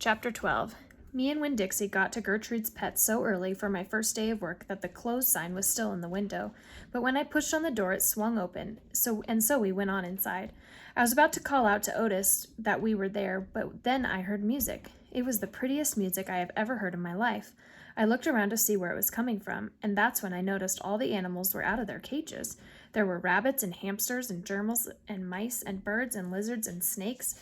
Chapter 12. Me and Winn Dixie got to Gertrude's Pet so early for my first day of work that the closed sign was still in the window, but when I pushed on the door it swung open, so we went on inside. I was about to call out to Otis that we were there, but then I heard music. It was the prettiest music I have ever heard in my life. I looked around to see where it was coming from, and that's when I noticed all the animals were out of their cages. There were rabbits and hamsters and gerbils and mice and birds and lizards and snakes,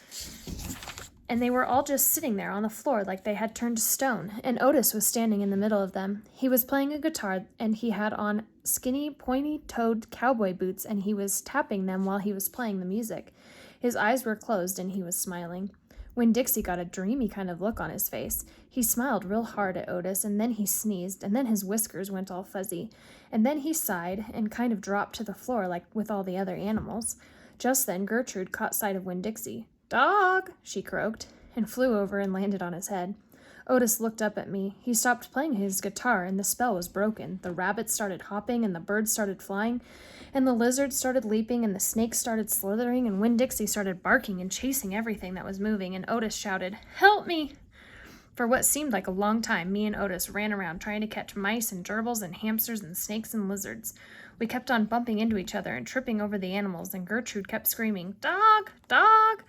and they were all just sitting there on the floor like they had turned to stone, and Otis was standing in the middle of them. He was playing a guitar, and he had on skinny, pointy-toed cowboy boots, and he was tapping them while he was playing the music. His eyes were closed, and he was smiling. Winn Dixie got a dreamy kind of look on his face. He smiled real hard at Otis, and then he sneezed, and then his whiskers went all fuzzy, and then he sighed and kind of dropped to the floor like with all the other animals. Just then Gertrude caught sight of Winn Dixie. "Dog!" she croaked, and flew over and landed on his head. Otis looked up at me. He stopped playing his guitar, and the spell was broken. The rabbits started hopping, and the birds started flying, and the lizards started leaping, and the snakes started slithering, and Winn Dixie started barking and chasing everything that was moving, and Otis shouted, "Help me!" For what seemed like a long time, me and Otis ran around trying to catch mice and gerbils and hamsters and snakes and lizards. We kept on bumping into each other and tripping over the animals, and Gertrude kept screaming, "Dog! Dog!"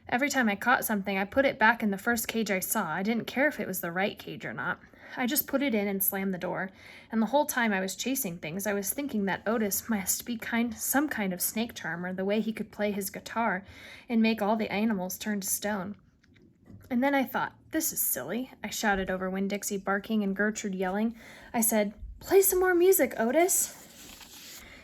Every time I caught something, I put it back in the first cage I saw. I didn't care if it was the right cage or not. I just put it in and slammed the door. And the whole time I was chasing things, I was thinking that Otis must be some kind of snake charmer, the way he could play his guitar and make all the animals turn to stone. And then I thought, this is silly. I shouted over Winn Dixie barking and Gertrude yelling. I said, "Play some more music, Otis."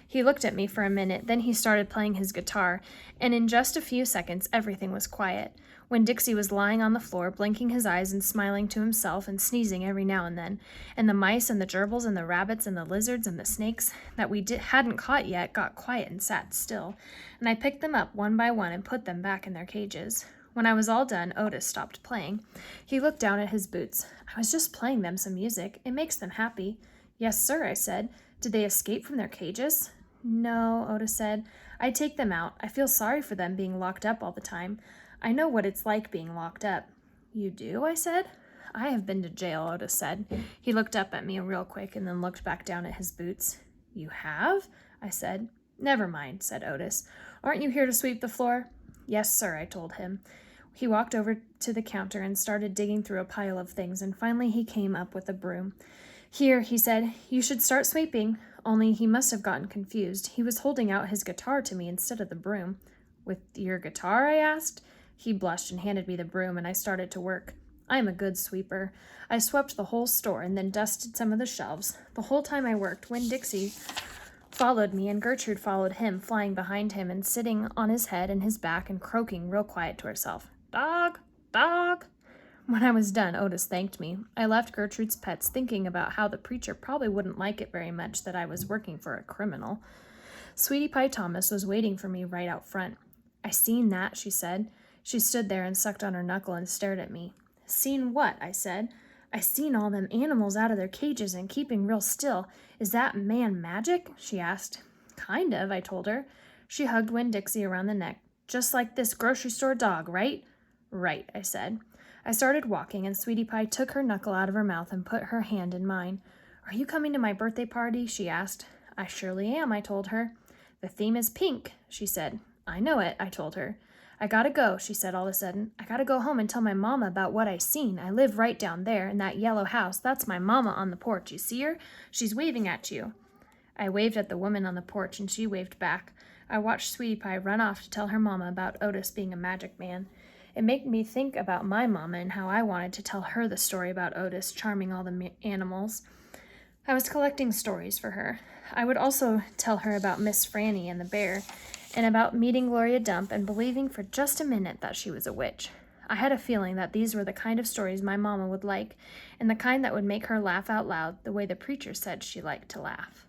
He looked at me for a minute, then he started playing his guitar, and in just a few seconds everything was quiet. Winn Dixie was lying on the floor, blinking his eyes and smiling to himself and sneezing every now and then, and the mice and the gerbils and the rabbits and the lizards and the snakes that we hadn't caught yet got quiet and sat still, and I picked them up one by one and put them back in their cages. When I was all done, Otis stopped playing. He looked down at his boots. "I was just playing them some music. It makes them happy." "Yes, sir," I said. "Did they escape from their cages?" "No," Otis said. "I take them out. I feel sorry for them being locked up all the time. I know what it's like being locked up." "You do?" I said. "I have been to jail," Otis said. He looked up at me real quick and then looked back down at his boots. "You have?" I said. "Never mind," said Otis. "Aren't you here to sweep the floor?" "Yes, sir," I told him. He walked over to the counter and started digging through a pile of things, and finally he came up with a broom. "Here," he said, "you should start sweeping." Only he must have gotten confused. He was holding out his guitar to me instead of the broom. "With your guitar?" I asked. He blushed and handed me the broom, and I started to work. I am a good sweeper. I swept the whole store and then dusted some of the shelves. The whole time I worked, Winn Dixie followed me, and Gertrude followed him, flying behind him and sitting on his head and his back and croaking real quiet to herself. "Dog! Dog!" When I was done, Otis thanked me. I left Gertrude's Pets thinking about how the preacher probably wouldn't like it very much that I was working for a criminal. Sweetie Pie Thomas was waiting for me right out front. "I seen that," she said. She stood there and sucked on her knuckle and stared at me. "Seen what?" I said. "I seen all them animals out of their cages and keeping real still. Is that man magic?" she asked. "Kind of," I told her. She hugged Winn Dixie around the neck. "Just like this grocery store dog, right?" "Right," I said. I started walking, and Sweetie Pie took her knuckle out of her mouth and put her hand in mine. "Are you coming to my birthday party?" she asked. "I surely am," I told her. "The theme is pink," she said. "I know it," I told her. "I gotta go," she said all of a sudden. "I gotta go home and tell my mama about what I seen. I live right down there in that yellow house. That's my mama on the porch. You see her? She's waving at you." I waved at the woman on the porch, and she waved back. I watched Sweetie Pie run off to tell her mama about Otis being a magic man. It made me think about my mama and how I wanted to tell her the story about Otis charming all the animals. I was collecting stories for her. I would also tell her about Miss Franny and the bear, and about meeting Gloria Dump and believing for just a minute that she was a witch. I had a feeling that these were the kind of stories my mama would like, and the kind that would make her laugh out loud the way the preacher said she liked to laugh.